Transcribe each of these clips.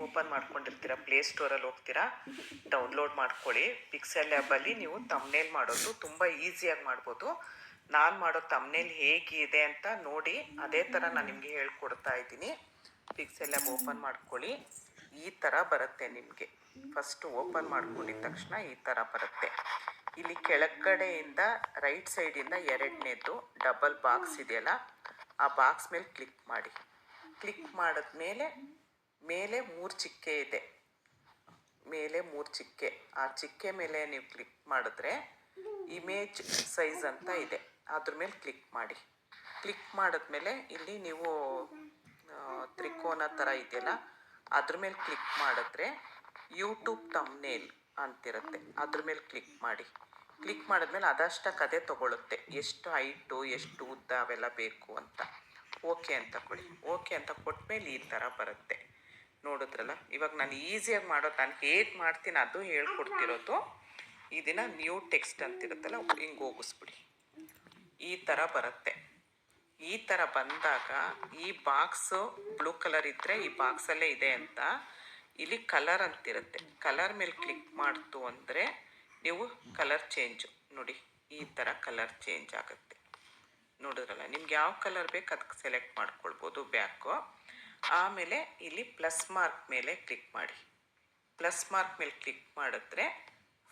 Open ಮಾಡ್ಕೊಂಡಿರ್ತೀರ, ಪ್ಲೇಸ್ಟೋರಲ್ಲಿ ಹೋಗ್ತೀರಾ, download ಮಾಡ್ಕೊಳ್ಳಿ. Pixel ಲ್ಯಾಬಲ್ಲಿ ನೀವು ತಮ್ನೇಲ್ ಮಾಡೋದು ತುಂಬ ಈಸಿಯಾಗಿ ಮಾಡ್ಬೋದು. ನಾನು ಮಾಡೋ ತಮ್ನೇಲ್ ಹೇಗಿದೆ ಅಂತ ನೋಡಿ ಅದೇ ಥರ ನಾನು ನಿಮಗೆ ಹೇಳ್ಕೊಡ್ತಾ ಇದ್ದೀನಿ. ಪಿಕ್ಸೆಲ್ ಲ್ಯಾಬ್ ಓಪನ್ ಮಾಡ್ಕೊಳ್ಳಿ. ಈ ಥರ ಬರುತ್ತೆ ನಿಮಗೆ. ಫಸ್ಟು ಓಪನ್ ಮಾಡ್ಕೊಂಡಿದ ತಕ್ಷಣ ಈ ಥರ ಬರುತ್ತೆ. ಇಲ್ಲಿ ಕೆಳಗಡೆಯಿಂದ ರೈಟ್ ಸೈಡಿಂದ ಎರಡನೇದು ಡಬಲ್ ಬಾಕ್ಸ್ ಇದೆಯಲ್ಲ, ಆ ಬಾಕ್ಸ್ ಮೇಲೆ ಕ್ಲಿಕ್ ಮಾಡಿ. ಕ್ಲಿಕ್ ಮಾಡಿದ್ಮೇಲೆ ಮೇಲೆ 3 ಚಿಕ್ಕೆ ಇದೆ, ಮೇಲೆ 3 ಚಿಕ್ಕೆ. ಆ ಚಿಕ್ಕೆ ಮೇಲೆ ನೀವು ಕ್ಲಿಕ್ ಮಾಡಿದ್ರೆ ಇಮೇಜ್ ಸೈಜ್ ಅಂತ ಇದೆ, ಅದ್ರ ಮೇಲೆ ಕ್ಲಿಕ್ ಮಾಡಿ. ಕ್ಲಿಕ್ ಮಾಡಿದ್ಮೇಲೆ ಇಲ್ಲಿ ನೀವು ತ್ರಿಕೋನ ಥರ ಇದೆಯಲ್ಲ, ಅದ್ರ ಮೇಲೆ ಕ್ಲಿಕ್ ಮಾಡಿದ್ರೆ ಯೂಟ್ಯೂಬ್ ತಮ್ನೇಲ್ ಅಂತಿರುತ್ತೆ, ಅದ್ರ ಮೇಲೆ ಕ್ಲಿಕ್ ಮಾಡಿ. ಕ್ಲಿಕ್ ಮಾಡಿದ್ಮೇಲೆ ಅದಷ್ಟಕ್ಕೆ ಅದೇ ತೊಗೊಳುತ್ತೆ, ಎಷ್ಟು ಹೈಟು ಎಷ್ಟು ಉದ್ದ ಅವೆಲ್ಲ ಬೇಕು ಅಂತ. ಓಕೆ ಅಂತ ಕೊಡಿ. ಓಕೆ ಅಂತ ಕೊಟ್ಮೇಲೆ ಈ ಥರ ಬರುತ್ತೆ. ನೋಡಿದ್ರಲ್ಲ, ಇವಾಗ ನಾನು ಈಸಿಯಾಗಿ ಮಾಡೋದು, ನಾನು ಹೇಗೆ ಮಾಡ್ತೀನಿ ಅದು ಹೇಳ್ಕೊಡ್ತಿರೋದು. ಇದನ್ನು ನ್ಯೂ ಟೆಕ್ಸ್ಟ್ ಅಂತಿರುತ್ತಲ್ಲ, ಹಿಂಗೆ ಹೋಗಿಸ್ಬಿಡಿ. ಈ ಥರ ಬರುತ್ತೆ. ಈ ಥರ ಬಂದಾಗ ಈ ಬಾಕ್ಸು ಬ್ಲೂ ಕಲರ್ ಇದ್ದರೆ ಈ ಬಾಕ್ಸಲ್ಲೇ ಇದೆ ಅಂತ, ಇಲ್ಲಿ ಕಲರ್ ಅಂತಿರುತ್ತೆ, ಕಲರ್ ಮೇಲೆ ಕ್ಲಿಕ್ ಮಾಡ್ತು ಅಂದರೆ ನೀವು ಕಲರ್ ಚೇಂಜು ನೋಡಿ, ಈ ಥರ ಕಲರ್ ಚೇಂಜ್ ಆಗುತ್ತೆ. ನೋಡಿದ್ರಲ್ಲ, ನಿಮ್ಗೆ ಯಾವ ಕಲರ್ ಬೇಕು ಅದಕ್ಕೆ ಸೆಲೆಕ್ಟ್ ಮಾಡ್ಕೊಳ್ಬೋದು ಬ್ಯಾಕು. ಆಮೇಲೆ ಇಲ್ಲಿ ಪ್ಲಸ್ ಮಾರ್ಕ್ ಮೇಲೆ ಕ್ಲಿಕ್ ಮಾಡಿ. ಪ್ಲಸ್ ಮಾರ್ಕ್ ಮೇಲೆ ಕ್ಲಿಕ್ ಮಾಡಿದ್ರೆ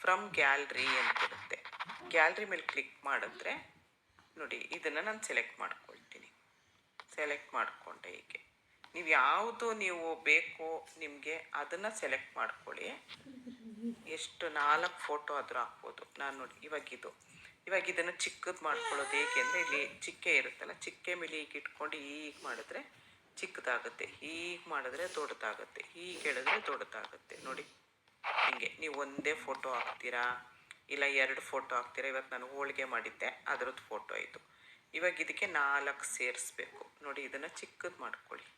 ಫ್ರಮ್ ಗ್ಯಾಲ್ರಿ ಅಂತಿರುತ್ತೆ. ಗ್ಯಾಲ್ರಿ ಮೇಲೆ ಕ್ಲಿಕ್ ಮಾಡಿದ್ರೆ ನೋಡಿ, ಇದನ್ನು ನಾನು ಸೆಲೆಕ್ಟ್ ಮಾಡ್ಕೊಳ್ತೀನಿ. ಸೆಲೆಕ್ಟ್ ಮಾಡಿಕೊಂಡೆ. ಹೀಗೆ ನೀವು ಯಾವುದು ನೀವು ಬೇಕು ನಿಮಗೆ ಅದನ್ನು ಸೆಲೆಕ್ಟ್ ಮಾಡ್ಕೊಳ್ಳಿ. ಎಷ್ಟು 4 ಫೋಟೋ ಆದರೂ ಹಾಕ್ಬೋದು. ನಾನು ನೋಡಿ ಇವಾಗ ಇದನ್ನು ಚಿಕ್ಕದು ಮಾಡ್ಕೊಳ್ಳೋದು ಹೇಗೆ ಅಂದರೆ, ಇಲ್ಲಿ ಚಿಕ್ಕೆ ಇರುತ್ತಲ್ಲ, ಚಿಕ್ಕೆ ಮೇಲೆ ಹೀಗೆ ಇಟ್ಕೊಂಡು ಹೀಗೆ ಮಾಡಿದ್ರೆ ಚಿಕ್ಕದಾಗುತ್ತೆ, ಹೀಗೆ ಮಾಡಿದ್ರೆ ದೊಡ್ಡದಾಗುತ್ತೆ, ಹೀಗೆ ಹೇಳಿದ್ರೆ ದೊಡ್ಡದಾಗುತ್ತೆ. ನೋಡಿ ಹೀಗೆ ನೀವು ಒಂದೇ ಫೋಟೋ ಹಾಕ್ತೀರಾ ಇಲ್ಲ 2 ಫೋಟೋ ಹಾಕ್ತೀರಾ. ಇವತ್ತು ನಾನು ಹೋಳಿಗೆ ಮಾಡಿದ್ದೆ, ಅದರದ್ದು ಫೋಟೋ ಇದು. ಇವಾಗ ಇದಕ್ಕೆ 4 ಸೇರಿಸ್ಬೇಕು. ನೋಡಿ, ಇದನ್ನು ಚಿಕ್ಕದು ಮಾಡ್ಕೊಳ್ಳಿ.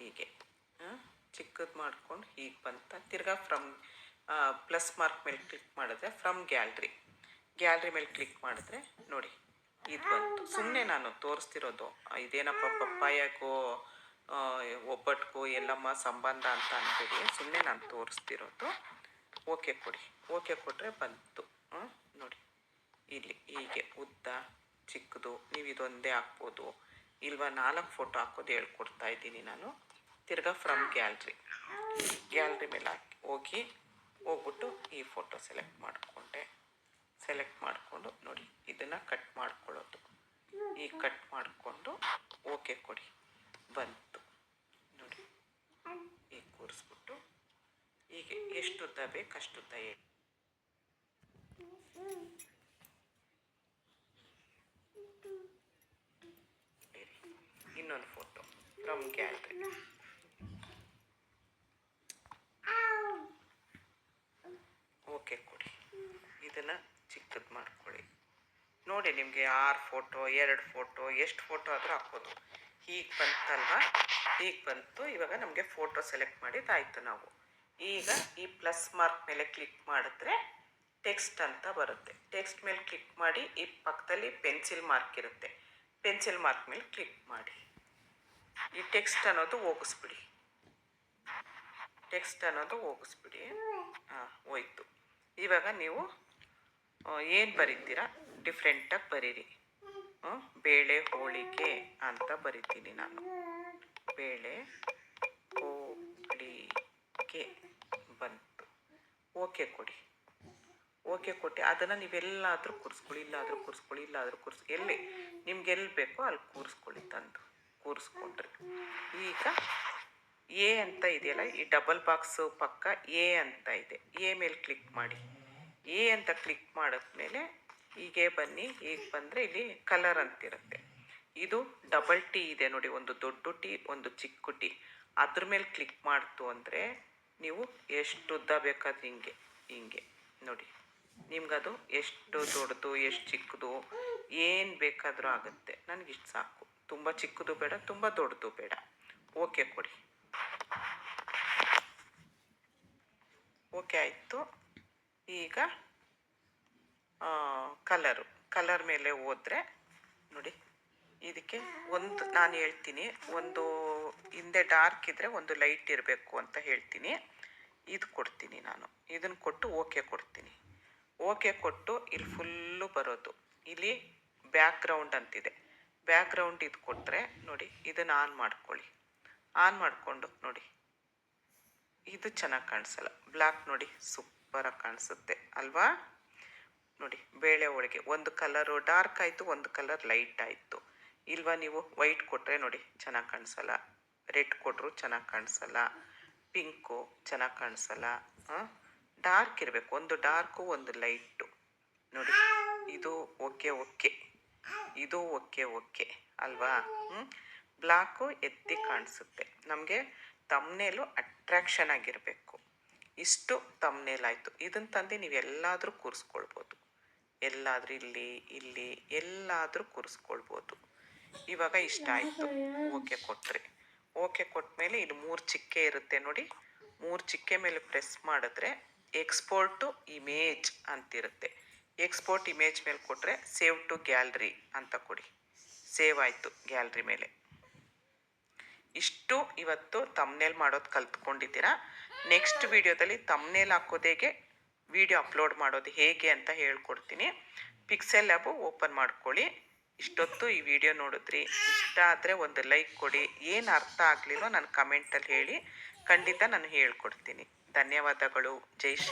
ಹೀಗೆ ಚಿಕ್ಕದು ಮಾಡ್ಕೊಂಡು ಹೀಗೆ ಬಂತ. ತಿರ್ಗಾ ಫ್ರಮ್ ಪ್ಲಸ್ ಮಾರ್ಕ್ ಮೇಲೆ ಕ್ಲಿಕ್ ಮಾಡಿದ್ರೆ ಫ್ರಮ್ ಗ್ಯಾಲ್ರಿ ಮೇಲೆ ಕ್ಲಿಕ್ ಮಾಡಿದ್ರೆ ನೋಡಿ ಇದು ಬಂತು. ಸುಮ್ಮನೆ ನಾನು ತೋರಿಸ್ತಿರೋದು, ಇದೇನಪ್ಪ ಪಪ್ಪಾಯಗೋ ಒಬ್ಬಟ್ಟಿಗೂ ಎಲ್ಲಮ್ಮ ಸಂಬಂಧ ಅಂತ ಅನ್ಬೇಡಿ, ಸುಮ್ಮನೆ ನಾನು ತೋರಿಸ್ತಿರೋದು. ಓಕೆ ಕೊಡಿ. ಓಕೆ ಕೊಟ್ಟರೆ ಬಂತು. ನೋಡಿ ಇಲ್ಲಿ ಹೀಗೆ ಉದ್ದ ಚಿಕ್ಕದು, ನೀವು ಇದೊಂದೇ ಹಾಕ್ಬೋದು, ಇಲ್ವಾ 4 ಫೋಟೋ ಹಾಕೋದು ಹೇಳ್ಕೊಡ್ತಾ ಇದ್ದೀನಿ ನಾನು. ತಿರ್ಗಾ ಫ್ರಮ್ ಗ್ಯಾಲ್ರಿ ಮೇಲೆ ಹೋಗ್ಬಿಟ್ಟು ಈ ಫೋಟೋ ಸೆಲೆಕ್ಟ್ ಮಾಡಿಕೊಂಡೆ. ಸೆಲೆಕ್ಟ್ ಮಾಡಿಕೊಂಡು ನೋಡಿ ಇದನ್ನು ಕಟ್ ಮಾಡ್ಕೊಳ್ಳೋದು. ಈಗ ಕಟ್ ಮಾಡಿಕೊಂಡು ಓಕೆ ಕೊಡಿ, ಬಂತು. ನೋಡಿ ಈಗ ಕೂರಿಸ್ಬಿಟ್ಟು ಹೀಗೆ ಎಷ್ಟು ಉದ್ದ ಬೇಕು ಅಷ್ಟು ಉದ್ದ ಹೇಳಿ. ಇನ್ನೊಂದು ಫೋಟೋ ಫ್ರಮ್ ಗ್ಯಾಲರಿ. ಓಕೆ ಕೊಡಿ. ಇದನ್ನು ಚಿಕ್ಕದು ಮಾಡ್ಕೊಳ್ಳಿ. ನೋಡಿ, ನಿಮಗೆ 6 ಫೋಟೋ 2 ಫೋಟೋ ಎಷ್ಟು ಫೋಟೋ ಆದರೂ ಹಾಕ್ಬೋದು. ಹೀಗೆ ಬಂತಲ್ವ, ಹೀಗೆ ಬಂತು. ಇವಾಗ ನಮಗೆ ಫೋಟೋ ಸೆಲೆಕ್ಟ್ ಮಾಡಿದ್ದಾಯಿತು. ನಾವು ಈಗ ಈ ಪ್ಲಸ್ ಮಾರ್ಕ್ ಮೇಲೆ ಕ್ಲಿಕ್ ಮಾಡಿದ್ರೆ ಟೆಕ್ಸ್ಟ್ ಅಂತ ಬರುತ್ತೆ. ಟೆಕ್ಸ್ಟ್ ಮೇಲೆ ಕ್ಲಿಕ್ ಮಾಡಿ ಈ ಪಕ್ಕದಲ್ಲಿ ಪೆನ್ಸಿಲ್ ಮಾರ್ಕ್ ಇರುತ್ತೆ, ಪೆನ್ಸಿಲ್ ಮಾರ್ಕ್ ಮೇಲೆ ಕ್ಲಿಕ್ ಮಾಡಿ. ಈ ಟೆಕ್ಸ್ಟ್ ಅನ್ನೋದು ಹೋಗಿಸ್ಬಿಡಿ. ಹೋಯ್ತು. ಇವಾಗ ನೀವು ಏನು ಬರೀತೀರಾ ಡಿಫ್ರೆಂಟಾಗಿ ಬರೀರಿ. ಬೇಳೆ ಹೋಳಿಗೆ ಅಂತ ಬರಿತೀನಿ ನಾನು. ಬೇಳೆ ಹೋಳಿಗೆ ಬಂತು. ಓಕೆ ಕೊಡಿ. ಓಕೆ ಕೊಟ್ಟು ಅದನ್ನು ನೀವೆಲ್ಲಾದರೂ ಕೂರಿಸ್ಕೊಳ್ಳಿ, ಇಲ್ಲಾದರೂ ಕೂರಿಸ್ಕೊಳ್ಳಿ, ಎಲ್ಲಿ ನಿಮ್ಗೆ ಎಲ್ಲಿ ಬೇಕೋ ಅಲ್ಲಿ ಕೂರಿಸ್ಕೊಂಡ್ರಿ. ಈಗ ಎ ಅಂತ ಇದೆಯಲ್ಲ, ಈ ಡಬಲ್ ಬಾಕ್ಸು ಪಕ್ಕ ಎ ಅಂತ ಇದೆ, ಎ ಮೇಲೆ ಕ್ಲಿಕ್ ಮಾಡಿ. ಎ ಅಂತ ಕ್ಲಿಕ್ ಮಾಡಿದ್ಮೇಲೆ ಹೀಗೆ ಬನ್ನಿ. ಈಗ ಬಂದರೆ ಇಲ್ಲಿ ಕಲರ್ ಅಂತಿರುತ್ತೆ. ಇದು ಡಬಲ್ ಟಿ ಇದೆ ನೋಡಿ, ಒಂದು ದೊಡ್ಡ ಟಿ ಒಂದು ಚಿಕ್ಕ ಟಿ. ಅದ್ರ ಮೇಲೆ ಕ್ಲಿಕ್ ಮಾಡ್ತು ಅಂದರೆ ನೀವು ಎಷ್ಟು ಉದ್ದ ಬೇಕಾದ್ರೆ ಹಿಂಗೆ ನೋಡಿ, ನಿಮ್ಗದು ಎಷ್ಟು ದೊಡ್ಡದು ಎಷ್ಟು ಚಿಕ್ಕದು ಏನು ಬೇಕಾದರೂ ಆಗುತ್ತೆ. ನನಗಿಷ್ಟು ಸಾಕು, ತುಂಬ ಚಿಕ್ಕದು ಬೇಡ, ತುಂಬ ದೊಡ್ಡದು ಬೇಡ. ಓಕೆ ಕೊಡಿ. ಓಕೆ ಆಯಿತು. ಈಗ ಕಲರ್ ಮೇಲೆ ಹೋದರೆ ನೋಡಿ, ಇದಕ್ಕೆ ನಾನು ಹೇಳ್ತೀನಿ, ಒಂದು ಹಿಂದೆ ಡಾರ್ಕ್ ಇದ್ದರೆ ಒಂದು ಲೈಟ್ ಇರಬೇಕು ಅಂತ ಹೇಳ್ತೀನಿ. ಇದು ಕೊಡ್ತೀನಿ ನಾನು. ಇದನ್ನು ಕೊಟ್ಟು ಓಕೆ ಕೊಡ್ತೀನಿ. ಓಕೆ ಕೊಟ್ಟು ಇಲ್ಲಿ ಫುಲ್ಲು ಬರೋದು. ಇಲ್ಲಿ ಬ್ಯಾಕ್ಗ್ರೌಂಡ್ ಅಂತಿದೆ. ಬ್ಯಾಕ್ಗ್ರೌಂಡ್ ಇದು ಕೊಟ್ಟರೆ ನೋಡಿ, ಇದನ್ನು ಆನ್ ಮಾಡ್ಕೊಳ್ಳಿ. ಆನ್ ಮಾಡಿಕೊಂಡು ನೋಡಿ, ಇದು ಚೆನ್ನಾಗಿ ಕಾಣಿಸಲ್ಲ. ಬ್ಲ್ಯಾಕ್ ನೋಡಿ ಸೂಪರಾಗಿ ಕಾಣಿಸುತ್ತೆ ಅಲ್ವಾ? ನೋಡಿ, ಬೇಳೆ ಹೋಳಿಗೆ ಒಂದು ಕಲರು ಡಾರ್ಕ್ ಆಯಿತು, ಒಂದು ಕಲರ್ ಲೈಟ್ ಆಯಿತು. ಇಲ್ವಾ? ನೀವು ವೈಟ್ ಕೊಟ್ಟರೆ ನೋಡಿ ಚೆನ್ನಾಗಿ ಕಾಣಿಸಲ್ಲ, ರೆಡ್ ಕೊಟ್ಟರು ಚೆನ್ನಾಗಿ ಕಾಣಿಸಲ್ಲ, ಪಿಂಕು ಚೆನ್ನಾಗಿ ಕಾಣಿಸಲ್ಲ. ಡಾರ್ಕ್ ಇರಬೇಕು, ಒಂದು ಡಾರ್ಕು ಒಂದು ಲೈಟು. ನೋಡಿ, ಇದು ಓಕೆ ಓಕೆ, ಇದು ಓಕೆ ಓಕೆ ಅಲ್ವಾ? ಬ್ಲ್ಯಾಕು ಎತ್ತಿ ಕಾಣಿಸುತ್ತೆ. ನಮಗೆ ತಮ್ನೇಲು ಅಟ್ರ್ಯಾಕ್ಷನ್ ಆಗಿರಬೇಕು. ಇಷ್ಟು ತಮ್ನೇಲ್ ಆಯಿತು. ಇದನ್ನು ತಂದು ನೀವು ಎಲ್ಲಾದರೂ ಕೂರಿಸ್ಕೊಳ್ಬೋದು. ಎಲ್ಲಾದರೂ ಇಲ್ಲಿ ಇಲ್ಲಿ ಎಲ್ಲಾದರೂ ಕೂರಿಸ್ಕೊಳ್ಬೋದು. ಇವಾಗ ಇಷ್ಟ ಆಯಿತು, ಓಕೆ ಕೊಟ್ಟರೆ. ಓಕೆ ಕೊಟ್ಟ ಇಲ್ಲಿ 3 ಚಿಕ್ಕೆ ಇರುತ್ತೆ ನೋಡಿ. 3 ಚಿಕ್ಕೆ ಮೇಲೆ ಪ್ರೆಸ್ ಮಾಡಿದ್ರೆ ಎಕ್ಸ್ಪೋರ್ಟು ಇಮೇಜ್ ಅಂತಿರುತ್ತೆ. ಎಕ್ಸ್ಪೋರ್ಟ್ ಇಮೇಜ್ ಮೇಲೆ ಕೊಟ್ಟರೆ ಸೇವ್ ಟು ಗ್ಯಾಲರಿ ಅಂತ ಕೊಡಿ. ಸೇವ್ ಆಯಿತು ಗ್ಯಾಲರಿ ಮೇಲೆ. ಇಷ್ಟು ಇವತ್ತು ತಮ್ನೇಲ್ ಮಾಡೋದು ಕಲ್ತ್ಕೊಂಡಿದ್ದೀರಾ. ನೆಕ್ಸ್ಟ್ ವಿಡಿಯೋದಲ್ಲಿ ತಮ್ನೇಲ್ ಹಾಕೋದೇಗೆ ವಿಡಿಯೋ ಅಪ್ಲೋಡ್ ಮಾಡೋದು ಹೇಗೆ ಅಂತ ಹೇಳ್ಕೊಡ್ತೀನಿ. ಪಿಕ್ಸೆಲ್ ಲ್ಯಾಬು ಓಪನ್ ಮಾಡ್ಕೊಳ್ಳಿ. ಇಷ್ಟೊತ್ತು ಈ ವಿಡಿಯೋ ನೋಡಿದ್ರಿ. ಇಷ್ಟ ಆದರೆ ಒಂದು ಲೈಕ್ ಕೊಡಿ. ಏನು ಅರ್ಥ ಆಗಲಿಲ್ಲೋ ನನ್ನ ಕಮೆಂಟಲ್ಲಿ ಹೇಳಿ, ಖಂಡಿತ ನಾನು ಹೇಳ್ಕೊಡ್ತೀನಿ. ಧನ್ಯವಾದಗಳು. ಜೈ ಶ್ರೀ